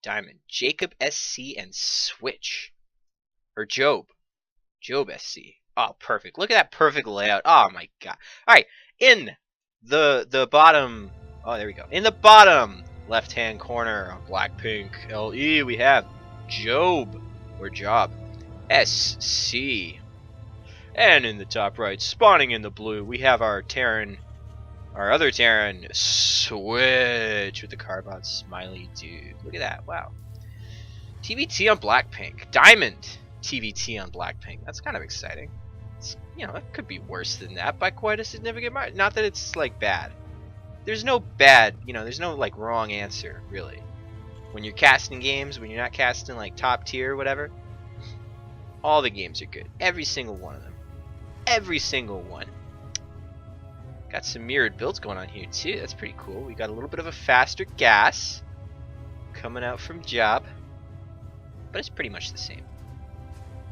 Diamond, Jacob SC, and Switch. Or Job. Job SC. Oh, perfect. Look at that perfect layout. Oh my god. Alright, in the bottom... Oh, there we go. In the bottom left-hand corner of Blackpink LE, we have Job, or Job, SC. And in the top right, spawning in the blue, we have our Terran, our other Terran, Switch, with the Carbon smiley dude. Look at that, wow. TBT on Blackpink. Diamond TBT on Blackpink. That's kind of exciting. It's, you know, it could be worse than that by quite a significant margin. Not that it's, like, bad. There's no bad, you know, there's no, like, wrong answer, really. When you're casting games, when you're not casting, like, top tier or whatever, all the games are good. Every single one of them. Every single one. Got some mirrored builds going on here too. That's pretty cool. We got a little bit of a faster gas coming out from Job, but it's pretty much the same.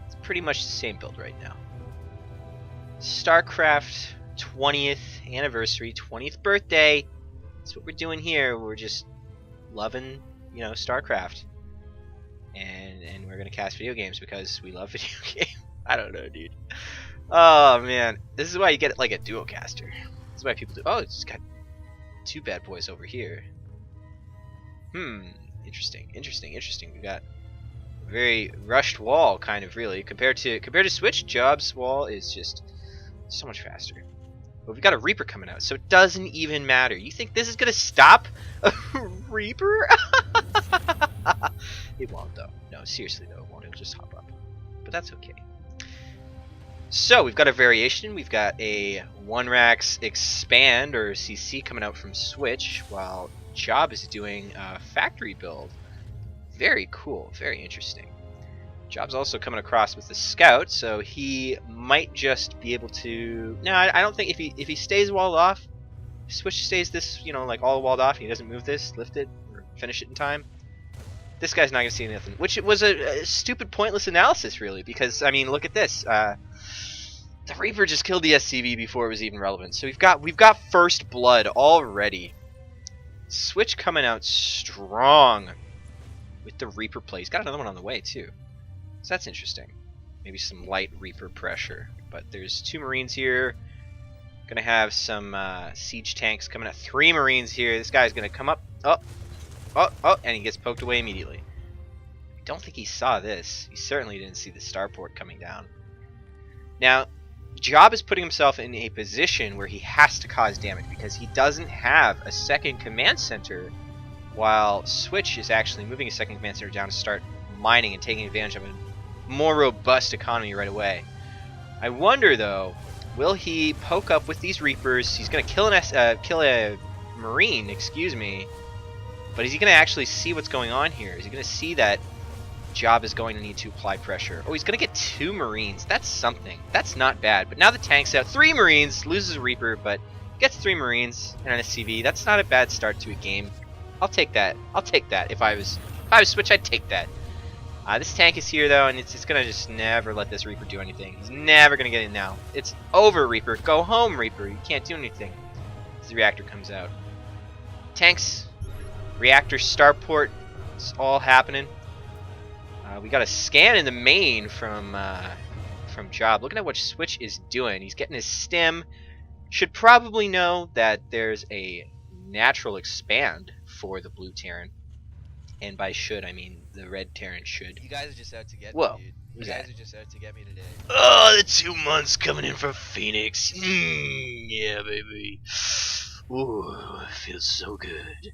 It's pretty much the same build right now. StarCraft 20th anniversary, 20th birthday. That's what we're doing here. We're just loving, you know, StarCraft, and we're gonna cast video games because we love video games. I don't know, dude. Oh man, this is why you get like a duo caster. This is why people do. Oh, it's got two bad boys over here. Interesting. We got a very rushed wall, kind of, really, compared to Switch. Job's wall is just so much faster. But we've got a Reaper coming out, so it doesn't even matter. You think this is gonna stop a Reaper? It won't, though. No, seriously, though, it won't. It'll just hop up. But that's okay. So we've got a variation. We've got a 1-Rax Expand, or CC, coming out from Switch, while Job is doing a factory build. Very cool. Very interesting. Job's also coming across with the Scout, so he might just be able to... No, I don't think if he stays walled off, if Switch stays this, you know, like all walled off, and he doesn't move this, lift it, or finish it in time, this guy's not going to see anything. Which it was a stupid, pointless analysis, really, because, I mean, look at this. The Reaper just killed the SCV before it was even relevant. So we've got first blood already. Switch coming out strong with the Reaper play. He's got another one on the way, too. So that's interesting. Maybe some light Reaper pressure. But there's 2 Marines here. Gonna have some siege tanks coming out. 3 Marines here. This guy's gonna come up. Oh, and he gets poked away immediately. I don't think he saw this. He certainly didn't see the starport coming down. Now, Job is putting himself in a position where he has to cause damage because he doesn't have a second command center, while Switch is actually moving a second command center down to start mining and taking advantage of a more robust economy right away. I wonder, though, will he poke up with these Reapers? He's going to kill a Marine, excuse me, but is he going to actually see what's going on here? Is he going to see that Job is going to need to apply pressure? Oh, he's going to get 2 Marines. That's something. That's not bad. But now the tank's out. 3 Marines, loses a Reaper, but gets 3 Marines and an SCV. That's not a bad start to a game. I'll take that. I'll take that. If I was Switch, I'd take that. This tank is here, though, and it's going to just never let this Reaper do anything. He's never going to get in now. It's over, Reaper. Go home, Reaper. You can't do anything. As the reactor comes out. Tanks, reactor, starport, it's all happening. We got a scan in the main from Job. Looking at what Switch is doing. He's getting his stem. Should probably know that there's a natural expand for the blue Terran. And by should, I mean the red Terran should. You guys are just out to get Whoa, me, dude. who's You guys that? are just out to get me today. Oh, the 2 months coming in from Phoenix. Yeah, baby. Ooh, it feels so good.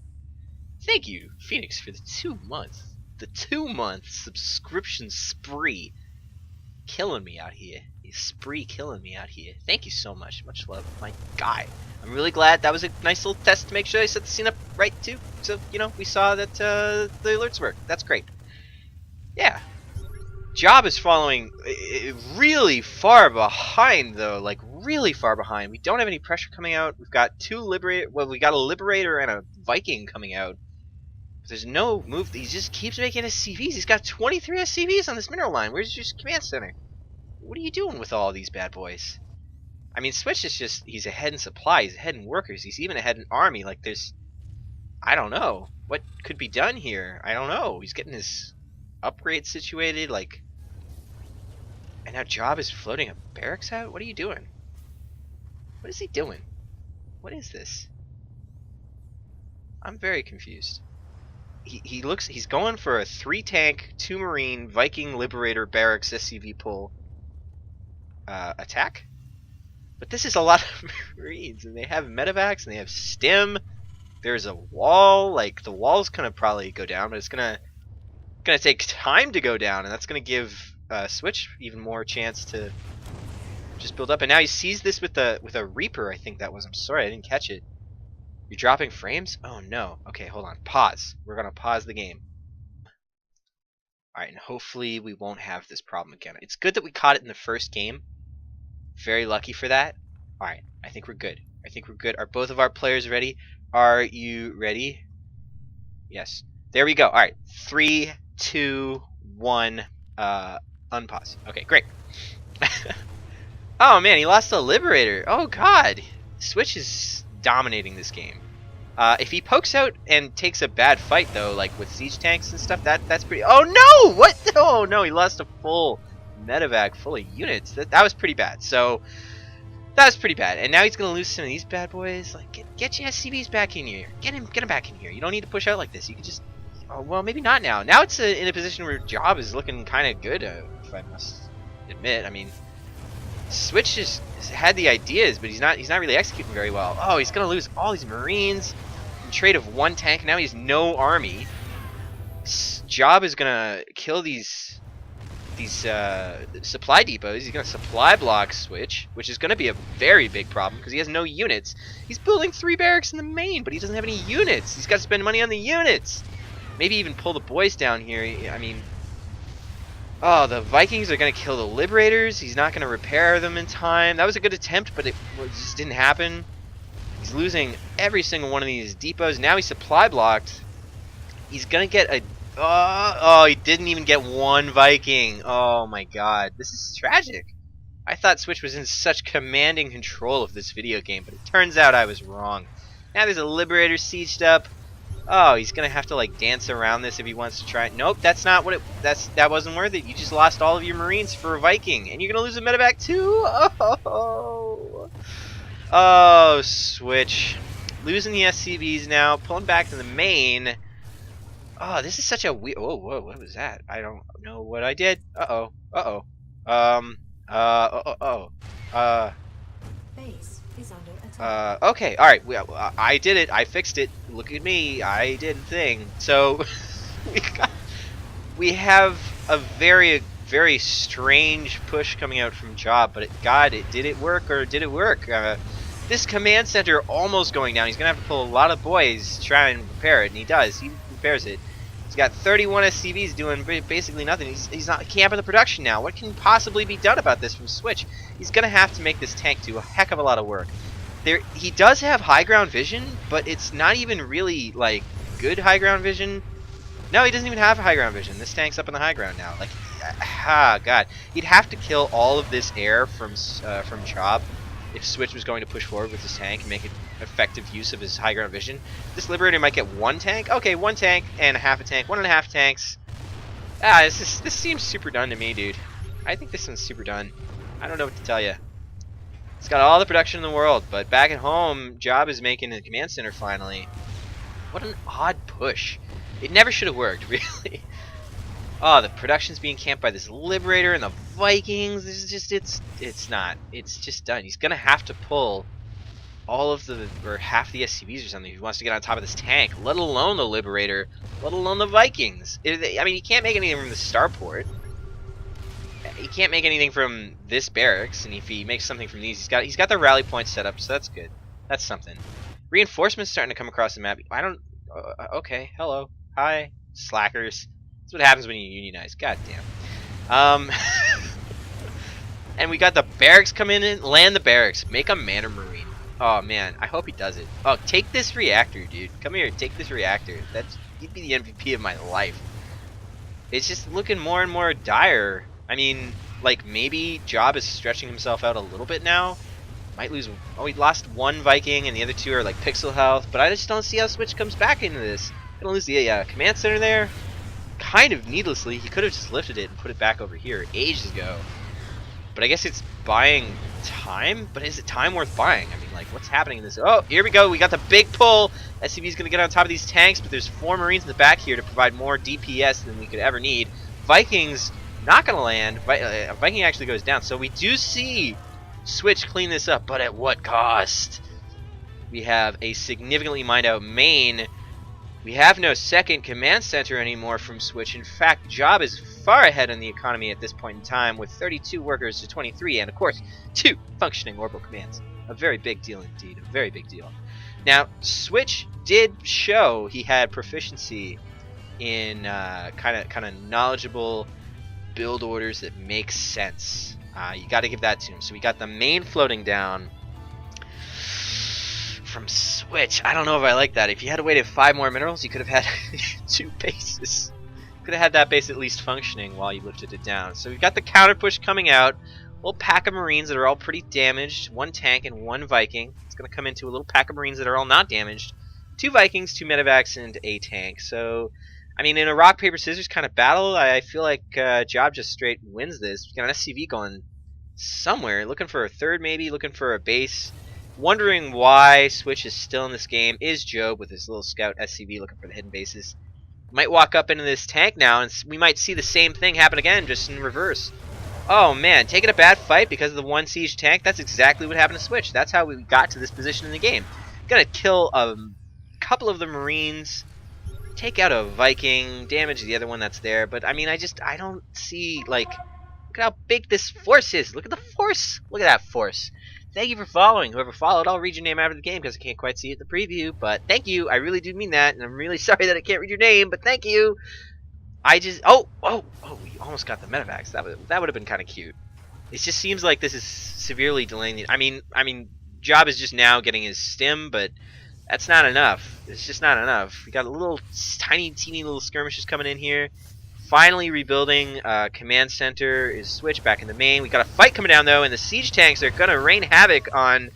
Thank you, Phoenix, for the 2 months. The 2-month subscription spree. Killing me out here. Spree killing me out here. Thank you so much. Much love, my guy. I'm really glad. That was a nice little test to make sure I set the scene up right, too. So, you know, we saw that the alerts work. That's great. Yeah. Job is following really far behind, though. Like, really far behind. We don't have any pressure coming out. We've got 2 Liberator. Well, we got a Liberator and a Viking coming out. There's no move. He just keeps making SCVs. He's got 23 SCVs on this mineral line. Where's your command center? What are you doing with all these bad boys? I mean, Switch is just, he's ahead in supply. He's ahead in workers. He's even ahead in army. Like, there's... I don't know. What could be done here? I don't know. He's getting his upgrade situated, like... And now Job is floating a barracks out? What are you doing? What is he doing? What is this? I'm very confused. He's going for a 3-tank, 2-marine, Viking Liberator barracks SCV pull attack? But this is a lot of marines, and they have medevacs, and they have stim. There's a wall, like the wall's gonna probably go down, but it's gonna take time to go down, and that's gonna give Switch even more chance to just build up. And now he sees this with a Reaper, I think that was. I'm sorry, I didn't catch it. You're dropping frames? Oh no. Okay, hold on. Pause. We're gonna pause the game. Alright, and hopefully we won't have this problem again. It's good that we caught it in the first game. Very lucky for that. Alright, I think we're good. I think we're good. Are both of our players ready? Are you ready? Yes. There we go. Alright. 3, 2, 1. Unpause. Okay, great. Oh man, he lost the Liberator. Oh god. Switch is dominating this game. If he pokes out and takes a bad fight though, like with siege tanks and stuff, that's pretty. Oh no! What? Oh no! He lost a full medevac full of units. That was pretty bad. So that was pretty bad. And now he's gonna lose some of these bad boys. Like get your SCVs back in here. Get him back in here. You don't need to push out like this. You can just. Oh well, maybe not now. Now it's in a position where Job is looking kind of good. If I must admit. I mean. Switch just had the ideas, but he's not really executing very well. Oh, he's gonna lose all these Marines in trade of 1 tank. Now he has no army. Job is gonna kill these supply depots. He's gonna supply block Switch, which is gonna be a very big problem because he has no units. He's building 3 barracks in the main, but he doesn't have any units. He's got to spend money on the units. Maybe even pull the boys down here. I mean. Oh, the Vikings are going to kill the Liberators. He's not going to repair them in time. That was a good attempt, but it just didn't happen. He's losing every single one of these depots. Now he's supply blocked. He's going to get a... Oh, he didn't even get 1 Viking. Oh my god. This is tragic. I thought Switch was in such commanding control of this video game, but it turns out I was wrong. Now there's a Liberator sieged up. Oh, he's gonna have to like dance around this if he wants to try. Nope, that's not what it. That wasn't worth it. You just lost all of your Marines for a Viking, and you're gonna lose a medevac too. Oh, Switch, losing the SCVs now, pulling back to the main. Oh, this is such a weird. Oh, whoa, what was that? I don't know what I did. Base is under attack. Okay, alright, I did it, I fixed it, look at me, I did the thing. So, we have a very, very strange push coming out from Job, but did it work, or did it work? This command center almost going down. He's gonna have to pull a lot of boys to try and repair it, and he does, he repairs it. He's got 31 SCVs doing basically nothing. He's not camping the production now. What can possibly be done about this from Switch? He's going to have to make this tank do a heck of a lot of work. He does have high ground vision, but it's not even really like good high ground vision. No, he doesn't even have high ground vision. This tank's up in the high ground now. Like, god, he'd have to kill all of this air from Job if Switch was going to push forward with his tank and make it effective use of his high ground vision. This Liberator might get 1 tank. Okay, 1 tank and a half a tank. 1.5 tanks. This seems super done to me, dude. I think this one's super done. I don't know what to tell you. It's got all the production in the world, but back at home, Job is making a command center finally. What an odd push. It never should have worked, really. Oh, the production's being camped by this Liberator and the Vikings. It's not. It's just done. He's gonna have to pull all of half the SCVs or something if he wants to get on top of this tank, let alone the Liberator, let alone the Vikings. I mean, he can't make anything from the starport. He can't make anything from this barracks, and if he makes something from these, he's got the rally points set up, so that's good. That's something. Reinforcements starting to come across the map. I don't. Okay, hello, hi, slackers. That's what happens when you unionize. God damn. And we got the barracks come in and land the barracks. Make a Manor Marine. Oh man, I hope he does it. Oh, take this reactor, dude. Come here, take this reactor. You'd be the MVP of my life. It's just looking more and more dire. I mean, like maybe Job is stretching himself out a little bit now, Might lose. Oh, he lost one Viking, and the other two are like pixel health. But I just don't see how Switch comes back into this. Gonna lose the command center there, kind of needlessly. He could have just lifted it and put it back over here ages ago. But I guess it's buying time. But is it time worth buying? I mean, like, what's happening in this? Oh, here we go. We got the big pull. SCV's gonna get on top of these tanks, but there's 4 Marines in the back here to provide more DPS than we could ever need. Vikings not gonna land. Viking actually goes down. So we do see Switch clean this up, but at what cost? We have a significantly mined out main. We have no second command center anymore from Switch. In fact, Job is far ahead in the economy at this point in time with 32 workers to 23, and of course 2 functioning orbital commands. A very big deal indeed, a very big deal. Now, Switch did show he had proficiency in kind of knowledgeable build orders that make sense. You got to give that to him. So we got the main floating down from Switch. I don't know if I like that. If you had waited 5 more minerals, you could have had 2 bases. Could have had that base at least functioning while you lifted it down. So we've got the counter push coming out. A little pack of Marines that are all pretty damaged. 1 tank and 1 Viking. It's going to come into a little pack of Marines that are all not damaged. 2 Vikings, 2 medevacs, and a tank. So, I mean, in a rock, paper, scissors kind of battle, I feel like Job just straight wins this. We've got an SCV going somewhere. Looking for a third, maybe. Looking for a base. Wondering why Switch is still in this game is Job with his little scout SCV looking for the hidden bases. Might walk up into this tank now, and we might see the same thing happen again, just in reverse. Oh man, taking a bad fight because of the 1 siege tank. That's exactly what happened to Switch. That's how we got to this position in the game. Gonna kill a couple of the Marines, take out a Viking, damage the other one that's there. But I mean, I don't see, like, look at how big this force is. Look at the force. Look at that force. Thank you for following. Whoever followed, I'll read your name after the game because I can't quite see it in the preview. But thank you. I really do mean that, and I'm really sorry that I can't read your name. But thank you. I just we almost got the medevacs. That would have been kind of cute. It just seems like this is severely delaying the. I mean, Job is just now getting his stim, but that's not enough. It's just not enough. We got a little tiny, teeny little skirmishes coming in here. Finally rebuilding. Command center is Switch back in the main. We got a fight coming down though, and the siege tanks are gonna rain havoc on.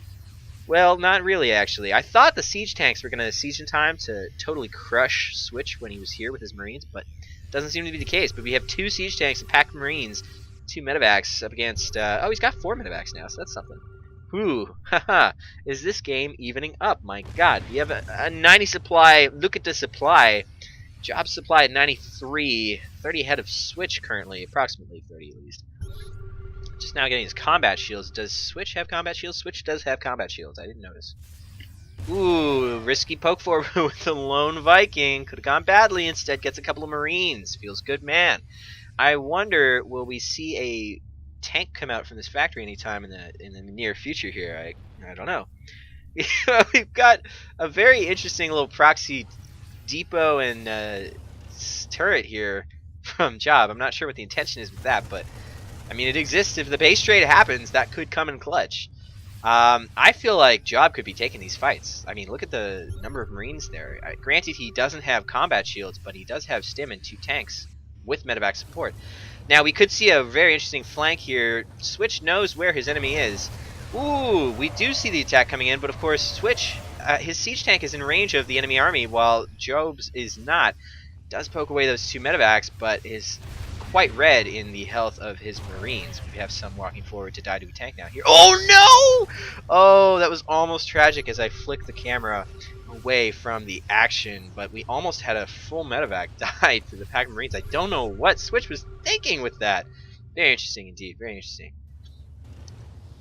Well, not really actually. I thought the siege tanks were gonna siege in time to totally crush Switch when he was here with his Marines, but doesn't seem to be the case. But we have 2 siege tanks, a pack of Marines, 2 medevacs up against. Oh, he's got 4 medevacs now, so that's something. Ooh, haha. Is this game evening up? My God, you have a 90 supply. Look at the supply. Job supply at 93, 30 ahead of Switch currently, approximately 30 at least. Just now getting his combat shields. Does Switch have combat shields? Switch does have combat shields. I didn't notice. Ooh, risky poke forward with the lone Viking. Could have gone badly. Instead, gets a couple of Marines. Feels good, man. I wonder, will we see a tank come out from this factory anytime in the near future here? I don't know. We've got a very interesting little proxy depot and turret here from Job. I'm not sure what the intention is with that, but I mean, it exists. If the base trade happens, that could come in clutch. I feel like Job could be taking these fights. I mean, look at the number of Marines there. Granted, he doesn't have combat shields, but he does have stim and 2 tanks with medevac support. Now, we could see a very interesting flank here. Switch knows where his enemy is. Ooh, we do see the attack coming in, but of course, Switch, his siege tank is in range of the enemy army, while Job's is not. Does poke away those 2 medevacs, but is quite red in the health of his Marines. We have some walking forward to die to a tank now here. Oh no! Oh, that was almost tragic as I flicked the camera away from the action, but we almost had a full medevac die to the pack of Marines. I don't know what Switch was thinking with that. Very interesting indeed, very interesting.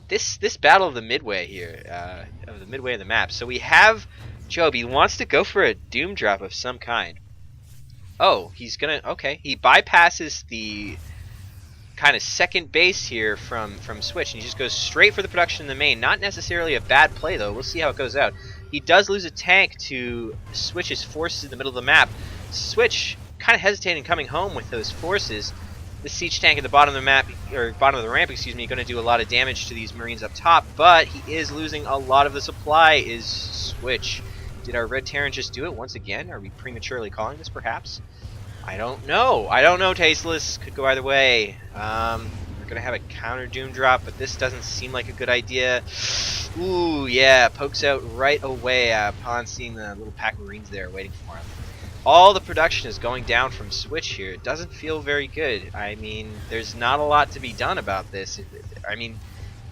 This battle of the midway here, of the midway of the map. So we have Job. He wants to go for a doom drop of some kind. Oh, he's gonna, okay. He bypasses the kind of second base here from Switch, and he just goes straight for the production in the main. Not necessarily a bad play, though. We'll see how it goes out. He does lose a tank to Switch's forces in the middle of the map. Switch kind of hesitating coming home with those forces. The siege tank at the bottom of the map, or bottom of the ramp, excuse me, going to do a lot of damage to these Marines up top, but he is losing a lot of the supply, is Switch. Did our Red Terran just do it once again? Are we prematurely calling this, perhaps? I don't know. I don't know, Tasteless. Could go either way. We're gonna have a counter Doom drop, but this doesn't seem like a good idea. Ooh, yeah, pokes out right away upon seeing the little pack of Marines there waiting for him. All the production is going down from Switch here. It doesn't feel very good. I mean, there's not a lot to be done about this. I mean,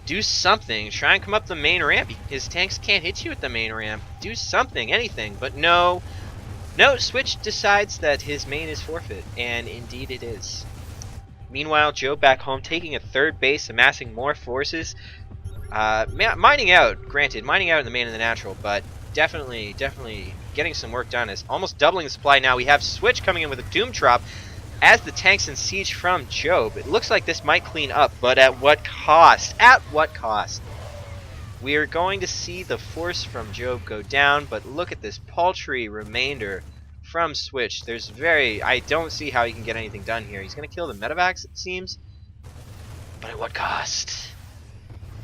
do something. Try and come up the main ramp. His tanks can't hit you at the main ramp. Do something, anything. But no. No, Switch decides that his main is forfeit. And indeed it is. Meanwhile, Joe back home taking a third base, amassing more forces. Mining out, granted, mining out in the main and the natural, but definitely getting some work done. Is almost doubling the supply now. We have Switch coming in with a Doom Drop as the tanks in siege from Job. It looks like this might clean up, but at what cost? At what cost? We are going to see the force from Job go down, but look at this paltry remainder from Switch. I don't see how he can get anything done here. He's going to kill the medevacs, it seems, but at what cost?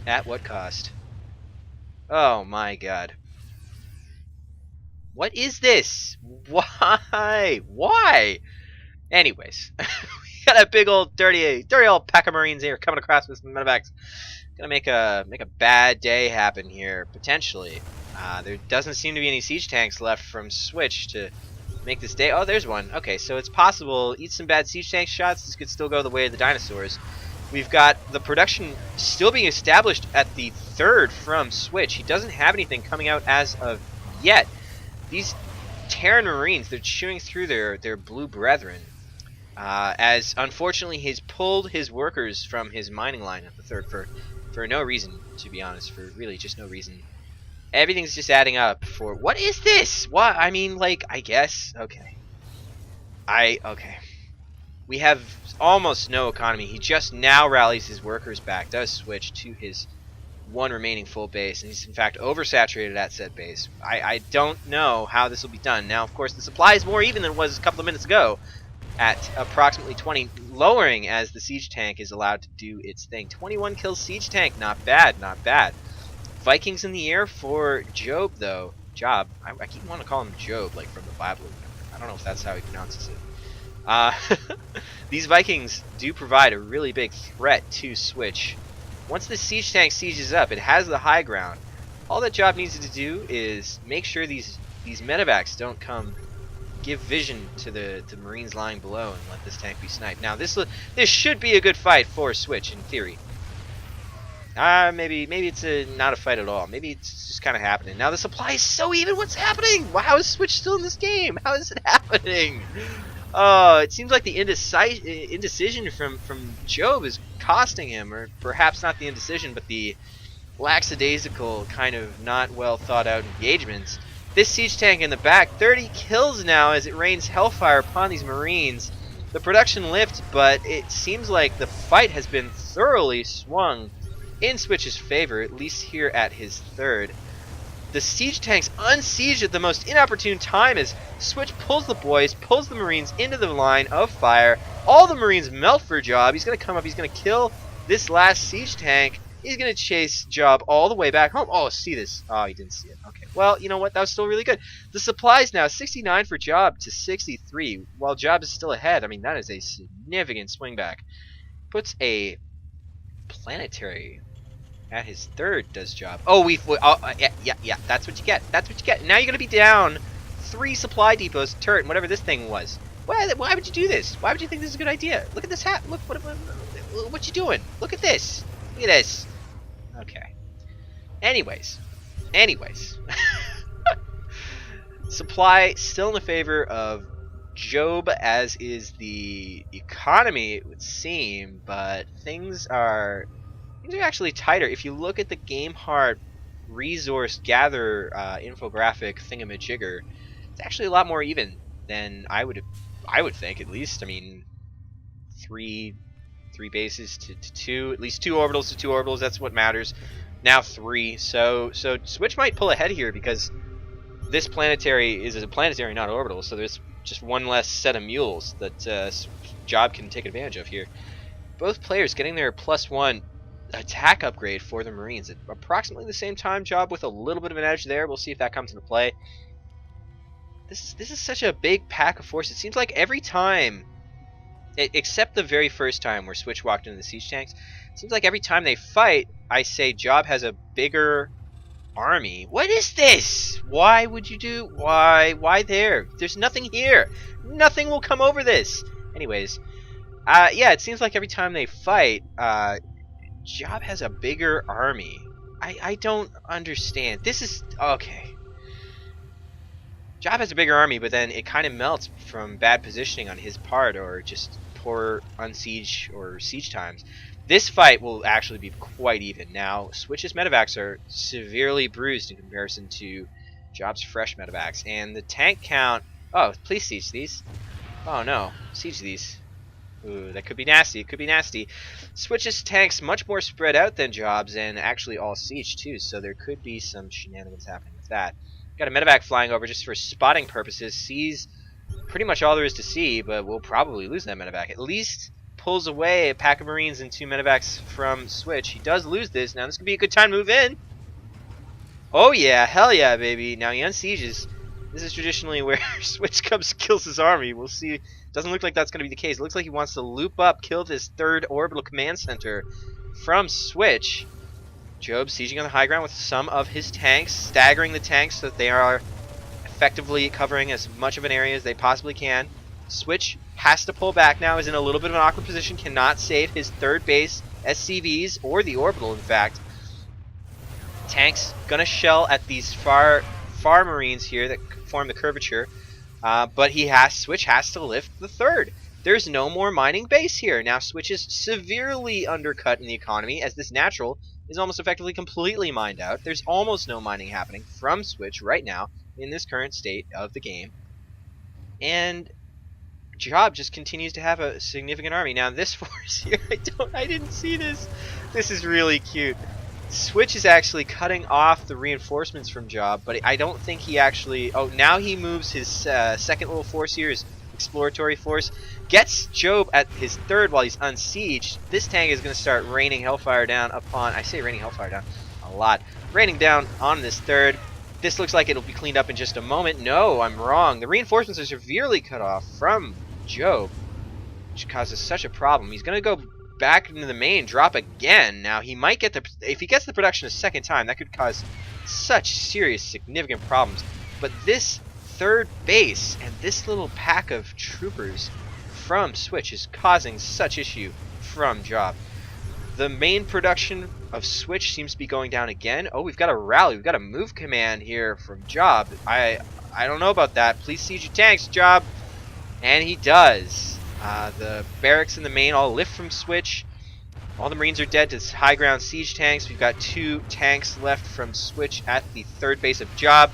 At what cost? Oh my god. What is this? Why? Why? Anyways, we got a big old dirty old pack of Marines here coming across with some medevacs. Gonna make a bad day happen here potentially. There doesn't seem to be any siege tanks left from Switch to make this day. Oh, there's one. Okay, so it's possible. Eat some bad siege tank shots. This could still go the way of the dinosaurs. We've got the production still being established at the third from Switch. He doesn't have anything coming out as of yet. These Terran Marines, they're chewing through their blue brethren. As unfortunately he's pulled his workers from his mining line at the third for no reason, to be honest, for really just no reason. Everything's just adding up for what is this? What? I mean, like, I guess. Okay. Okay. We have almost no economy. He just now rallies his workers back, does switch to his one remaining full base, and he's in fact oversaturated at said base. I don't know how this will be done. Now, of course, the supply is more even than it was a couple of minutes ago at approximately 20, lowering as the siege tank is allowed to do its thing. 21 kills siege tank, not bad, not bad. Vikings in the air for Job, though. I keep wanting to call him Job, like from the Bible. I don't know if that's how he pronounces it. These Vikings do provide a really big threat to Switch. Once the siege tank sieges up, it has the high ground. All that Job needs to do is make sure these medevacs don't come give vision to the Marines lying below and let this tank be sniped. Now this should be a good fight for Switch in theory. Maybe it's not a fight at all. Maybe it's just kind of happening. Now the supply is so even. What's happening? How is Switch still in this game? How is it happening? Oh, it seems like the indecision from Job is costing him, or perhaps not the indecision, but the lackadaisical kind of not well thought out engagements. This siege tank in the back, 30 kills now as it rains hellfire upon these Marines. The production lifts, but it seems like the fight has been thoroughly swung in Switch's favor, at least here at his third. The siege tanks unsieged at the most inopportune time as Switch pulls the boys, pulls the Marines into the line of fire. All the Marines melt for Job. He's going to come up, he's going to kill this last siege tank. He's going to chase Job all the way back home. Oh, see this. Oh, he didn't see it. Okay. Well, you know what? That was still really good. The supplies now, 69 for Job to 63, while Job is still ahead. I mean, that is a significant swing back. Puts a planetary at his third, does Job. Oh, yeah, that's what you get. That's what you get. Now you're going to be down 3 supply depots, turret, and whatever this thing was. Why would you do this? Why would you think this is a good idea? Look at this hat. Look, what you doing? Look at this. Look at this. Okay. Anyways. Supply still in the favor of Job, as is the economy, it would seem, but things are actually tighter. If you look at the GameHeart resource gather infographic thingamajigger, it's actually a lot more even than I would think, at least. I mean, three bases to 2, at least 2 orbitals to 2 orbitals, that's what matters. Now 3, so Switch might pull ahead here because this planetary is a planetary, not orbital, so there's just one less set of mules that Job can take advantage of here. Both players getting their +1 attack upgrade for the Marines at approximately the same time. Job with a little bit of an edge there. We'll see if that comes into play. This is such a big pack of force. It seems like every time except the very first time where Switch walked into the siege tanks. It seems like every time they fight, I say Job has a bigger army. What is this? Why would you do? Why there? There's nothing here. Nothing will come over this. Anyways, yeah, it seems like every time they fight, Job has a bigger army. I don't understand. This is okay. Job has a bigger army, but then it kind of melts from bad positioning on his part or just poor unsiege or siege times. This fight will actually be quite even. Now, Switch's medevacs are severely bruised in comparison to Job's fresh medevacs. And the tank count... Oh, please siege these. Oh no, siege these. Ooh, that could be nasty. It could be nasty. Switch's tanks much more spread out than Job's and actually all siege too, so there could be some shenanigans happening with that. Got a medevac flying over just for spotting purposes. Sees pretty much all there is to see, but we'll probably lose that medevac. At least pulls away a pack of Marines and 2 medevacs from Switch. He does lose this. Now this could be a good time to move in. Oh yeah, hell yeah, baby. Now he unsieges. This is traditionally where Switch kills his army. We'll see. Doesn't look like that's going to be the case. It looks like he wants to loop up, kill this 3rd orbital command center from Switch. Job sieging on the high ground with some of his tanks, staggering the tanks so that they are effectively covering as much of an area as they possibly can. Switch has to pull back now, is in a little bit of an awkward position, cannot save his 3rd base SCVs, or the orbital in fact. Tanks gonna shell at these far Marines here that form the curvature, but Switch has to lift the 3rd. There's no more mining base here. Now Switch is severely undercut in the economy as this natural is almost effectively completely mined out. There's almost no mining happening from Switch right now in this current state of the game. And Job just continues to have a significant army. Now this force here, I didn't see this. This is really cute. Switch is actually cutting off the reinforcements from Job, but I don't think he actually... Oh, now he moves his second little force here, his exploratory force. Gets Job at his 3rd while he's unsieged. This tank is going to start raining hellfire down upon... I say raining hellfire down a lot. Raining down on this 3rd. This looks like it'll be cleaned up in just a moment. No, I'm wrong. The reinforcements are severely cut off from Job, which causes such a problem. He's going to go back into the main, drop again. Now, he might get the... If he gets the production a second time, that could cause such serious, significant problems. But this 3rd base and this little pack of troopers from Switch is causing such issue from Job. The main production of Switch seems to be going down again. Oh, we've got a rally. We've got a move command here from Job. I don't know about that. Please siege your tanks, Job. And he does. The barracks in the main all lift from Switch. All the Marines are dead to high ground siege tanks. We've got 2 tanks left from Switch at the 3rd base of Job.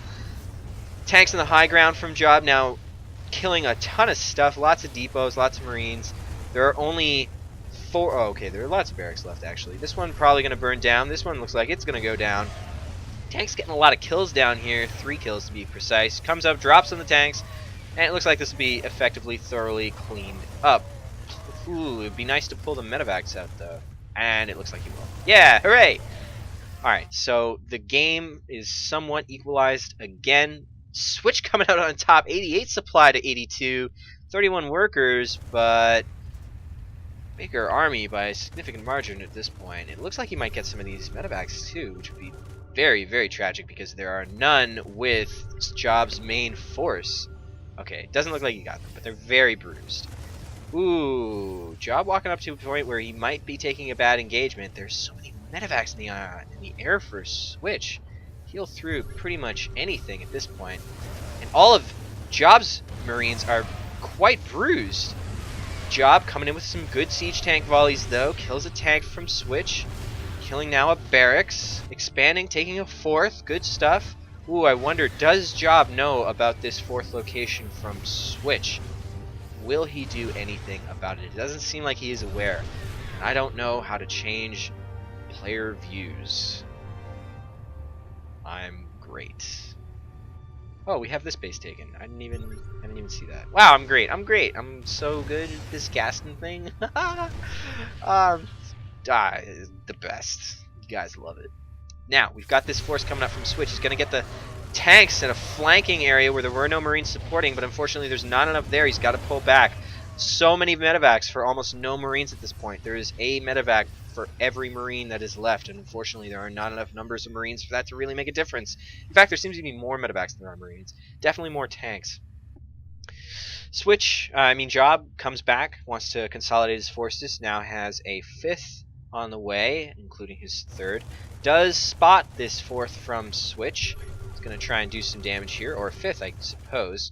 Tanks in the high ground from Job now killing a ton of stuff. Lots of depots, lots of Marines. There are only 4... Oh, okay, there are lots of barracks left, actually. This one probably going to burn down. This one looks like it's going to go down. Tank's getting a lot of kills down here. 3 kills to be precise. Comes up, drops on the tanks. And it looks like this will be effectively, thoroughly cleaned up. Ooh, it'd be nice to pull the medevacs out, though. And it looks like he will. Yeah, hooray! Alright, so the game is somewhat equalized again. Switch coming out on top. 88 supply to 82. 31 workers, but bigger army by a significant margin at this point. It looks like he might get some of these medevacs, too, which would be very, very tragic because there are none with Job's main force. Okay, it doesn't look like he got them, but they're very bruised. Ooh, Job walking up to a point where he might be taking a bad engagement. There's so many medevacs in the air for Switch. Heal through pretty much anything at this point. And all of Job's Marines are quite bruised. Job coming in with some good siege tank volleys, though. Kills a tank from Switch. Killing now a barracks. Expanding, taking a 4th. Good stuff. Ooh, I wonder, does Job know about this 4th location from Switch? Will he do anything about it? It doesn't seem like he is aware. And I don't know how to change player views. I'm great. Oh, we have this base taken. I didn't even see that. Wow, I'm great. I'm so good at this Gaston thing. The best. You guys love it. Now, we've got this force coming up from Switch. He's going to get the tanks in a flanking area where there were no Marines supporting, but unfortunately there's not enough there. He's got to pull back. So many medevacs for almost no Marines at this point. There is a medevac for every Marine that is left, and unfortunately there are not enough numbers of Marines for that to really make a difference. In fact, there seems to be more medevacs than there are Marines. Definitely more tanks. Job comes back, wants to consolidate his forces, now has a 5th on the way, including his 3rd. Does spot this 4th from Switch. He's going to try and do some damage here, or 5th, I suppose.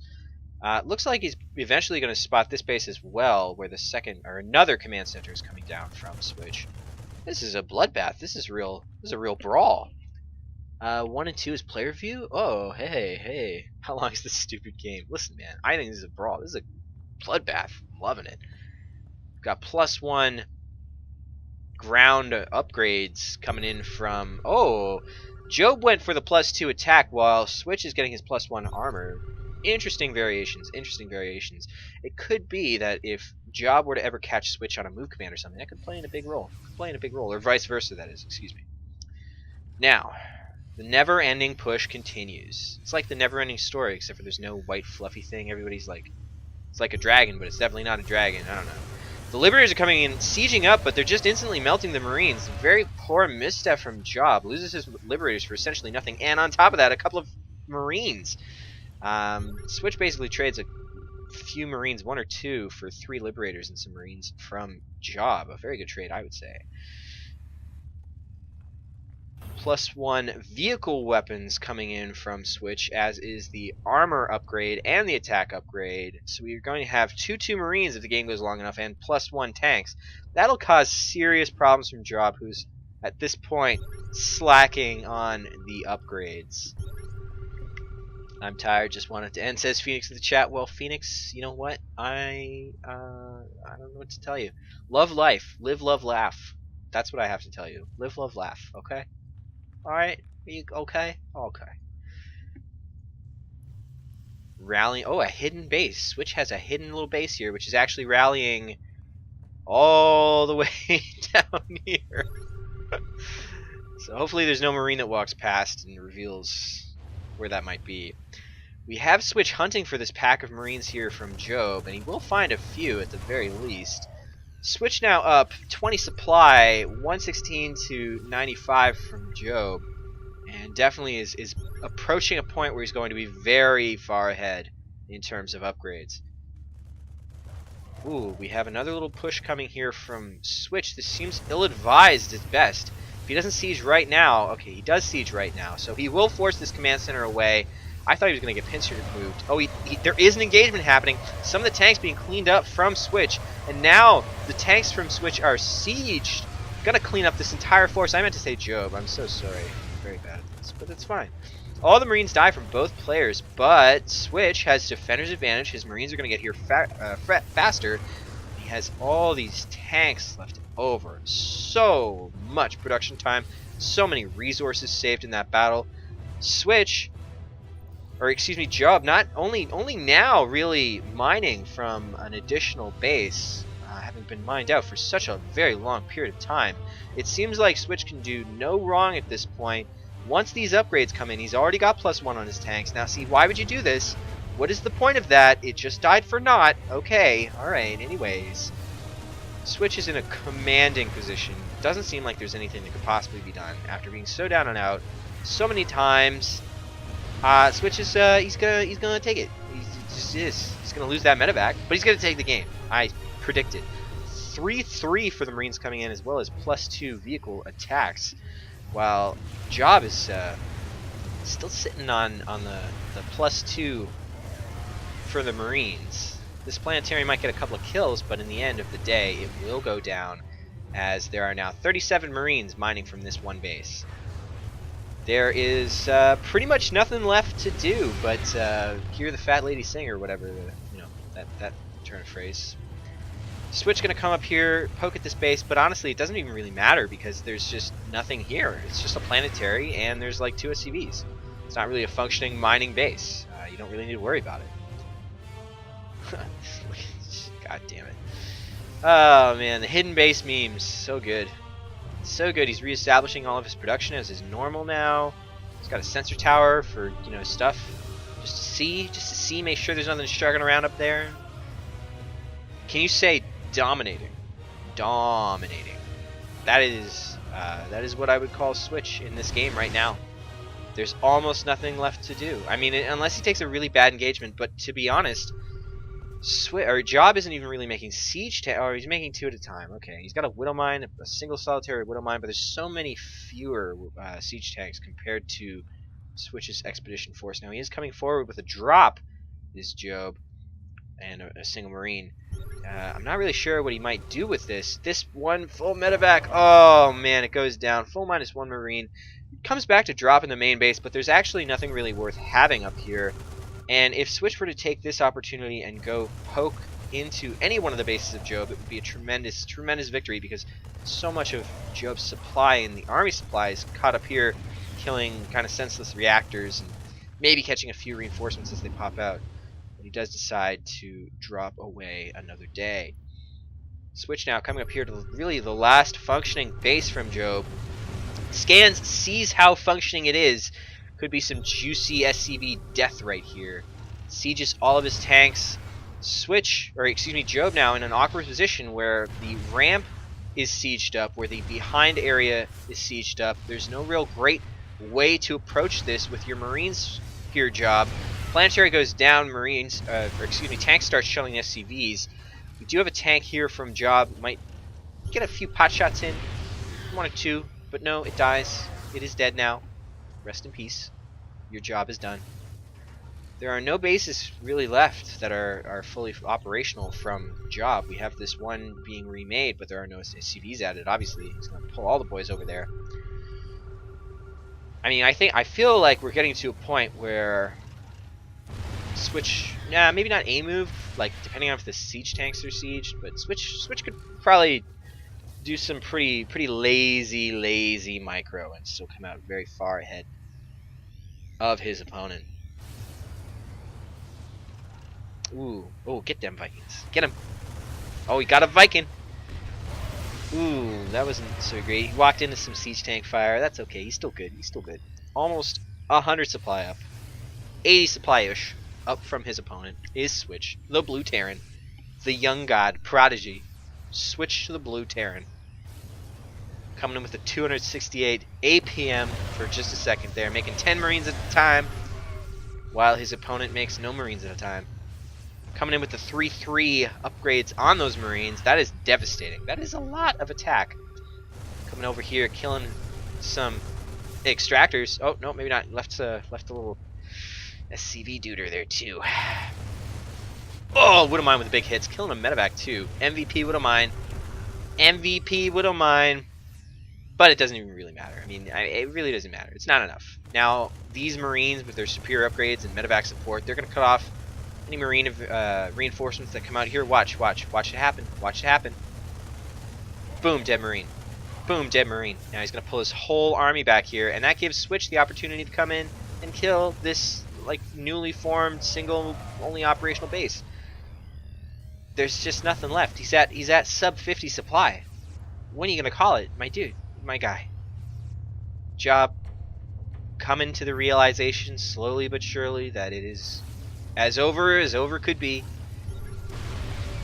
Looks like he's eventually going to spot this base as well, where the second, or another command center is coming down from Switch. This is a bloodbath. This is a real brawl. 1 and 2 is player view? Oh, hey. How long is this stupid game? Listen, man, I think this is a brawl. This is a bloodbath. I'm loving it. We've got +1 ground upgrades coming in from... Oh, Job went for the +2 attack while Switch is getting his +1 armor. Interesting variations. It could be that if Job were to ever catch Switch on a move command or something, that could play in a big role. Or vice versa, that is. Excuse me. Now... the never-ending push continues. It's like the never-ending story, except for there's no white fluffy thing. Everybody's like, it's like a dragon, but it's definitely not a dragon. I don't know. The Liberators are coming in, sieging up, but they're just instantly melting the Marines. Very poor misstep from Job. Loses his Liberators for essentially nothing, and on top of that, a couple of Marines. Switch basically trades a few Marines, 1 or 2, for 3 Liberators and some Marines from Job. A very good trade, I would say. +1 vehicle weapons coming in from Switch, as is the armor upgrade and the attack upgrade. So we're going to have 2 Marines if the game goes long enough, and +1 tanks. That'll cause serious problems from Job, who's at this point slacking on the upgrades. I'm tired, just wanted to end, says Phoenix in the chat. Well, Phoenix, you know what? I don't know what to tell you. Love life. Live, love, laugh. That's what I have to tell you. Live, love, laugh. Okay? Alright, are you okay? Okay. Rallying. Oh, a hidden base. Switch has a hidden little base here, which is actually rallying all the way down here. So hopefully there's no Marine that walks past and reveals where that might be. We have Switch hunting for this pack of Marines here from Job, and he will find a few at the very least. Switch now up 20 supply, 116 to 95 from Job, and definitely is approaching a point where he's going to be very far ahead in terms of upgrades. Ooh, we have another little push coming here from Switch. This seems ill-advised at best. If he doesn't siege right now, okay, he does siege right now, so he will force this command center away. I thought he was going to get pincer moved. Oh, there is an engagement happening. Some of the tanks being cleaned up from Switch, and now the tanks from Switch are sieged. Gotta clean up this entire force. I meant to say Job. I'm so sorry. I'm very bad at this, but it's fine. All the Marines die from both players, but Switch has defender's advantage. His Marines are going to get here faster. He has all these tanks left over. So much production time. So many resources saved in that battle. Job not only now really mining from an additional base, having been mined out for such a very long period of time. It seems like Switch can do no wrong at this point. Once these upgrades come in, he's already got +1 on his tanks. Now see, why would you do this? What is the point of that? It just died for naught. Okay, alright, anyways. Switch is in a commanding position. Doesn't seem like there's anything that could possibly be done after being so down and out so many times. Switch is he's gonna take it. He just is. He's gonna lose that medevac, but he's gonna take the game. I predicted. 3-3 for the Marines coming in, as well as +2 vehicle attacks, while Job is still sitting on the +2 for the Marines. This planetary might get a couple of kills, but in the end of the day, it will go down, as there are now 37 Marines mining from this one base. There is pretty much nothing left to do but hear the fat lady sing, or whatever, that turn of phrase. Switch gonna come up here, poke at this base, but honestly it doesn't even really matter because there's just nothing here. It's just a planetary and there's like 2 SCVs. It's not really a functioning mining base. You don't really need to worry about it. God damn it. Oh man, the hidden base memes, so good. So good. He's reestablishing all of his production as is normal now. He's got a sensor tower for, stuff just to see, make sure there's nothing struggling around up there. Can you say dominating? Dominating. That is what I would call Switch in this game right now. There's almost nothing left to do. I mean, unless he takes a really bad engagement. But to be honest, Job isn't even really making siege or he's making 2 at a time. Okay, he's got a Widow Mine, a single solitary Widow Mine, but there's so many fewer siege tanks compared to Switch's expedition force. Now he is coming forward with a drop, this Job, and a single Marine. I'm not really sure what he might do with this. This one full medevac. Oh man, it goes down. Full -1 Marine. It comes back to drop in the main base, but there's actually nothing really worth having up here. And if Switch were to take this opportunity and go poke into any one of the bases of Job, it would be a tremendous, tremendous victory because so much of Job's supply and the army supply is caught up here, killing kind of senseless reactors and maybe catching a few reinforcements as they pop out. But he does decide to drop away another day. Switch now coming up here to really the last functioning base from Job. Scans, sees how functioning it is. Could be some juicy SCV death right here. Sieges all of his tanks. Job now in an awkward position where the ramp is sieged up, where the behind area is sieged up. There's no real great way to approach this with your Marines here, Job. Planetary goes down, tanks start shelling SCVs. We do have a tank here from Job. Might get a few pot shots in. 1 or 2, but no, it dies. It is dead now. Rest in peace. Your job is done. There are no bases really left that are fully operational from Job. We have this one being remade, but there are no SCVs added. Obviously, he's going to pull all the boys over there. I mean, I feel like we're getting to a point where Switch, maybe not a move, like depending on if the siege tanks are sieged, but Switch could probably do some pretty lazy micro and still come out very far ahead of his opponent. Ooh, oh, get them Vikings. Get him. Oh, he got a Viking. Ooh, that wasn't so great. He walked into some siege tank fire. That's okay. He's still good. He's still good. Almost 100 supply up. 80 supply-ish up from his opponent is Switch, the Blue Terran, the young god, prodigy. Switch to the Blue Terran. Coming in with a 268 APM for just a second there, making 10 Marines at a time, while his opponent makes no Marines at a time. Coming in with the 3-3 upgrades on those Marines, that is devastating. That is a lot of attack. Coming over here, killing some extractors. Oh, no, maybe not. Left a little SCV duder there, too. Oh, Widow Mine with the big hits. Killing a medevac, too. MVP Widow Mine. MVP Widow Mine. But it doesn't even really matter. I mean, it really doesn't matter. It's not enough. Now, these Marines with their superior upgrades and medevac support, they're going to cut off any Marine reinforcements that come out here. Watch it happen. Watch it happen. Boom, dead Marine. Boom, dead Marine. Now he's going to pull his whole army back here, and that gives Switch the opportunity to come in and kill this like newly formed single only operational base. There's just nothing left. He's at sub 50 supply. When are you going to call it, my dude? My guy. Job coming to the realization slowly but surely that it is as over could be.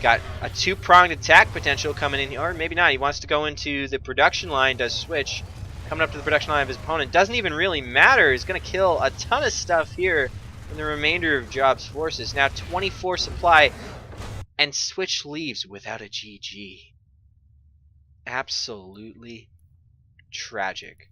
Got a 2-pronged attack potential coming in here, or maybe not. He wants to go into the production line, does Switch. Coming up to the production line of his opponent. Doesn't even really matter. He's going to kill a ton of stuff here in the remainder of Job's forces. Now 24 supply, and Switch leaves without a GG. Absolutely tragic.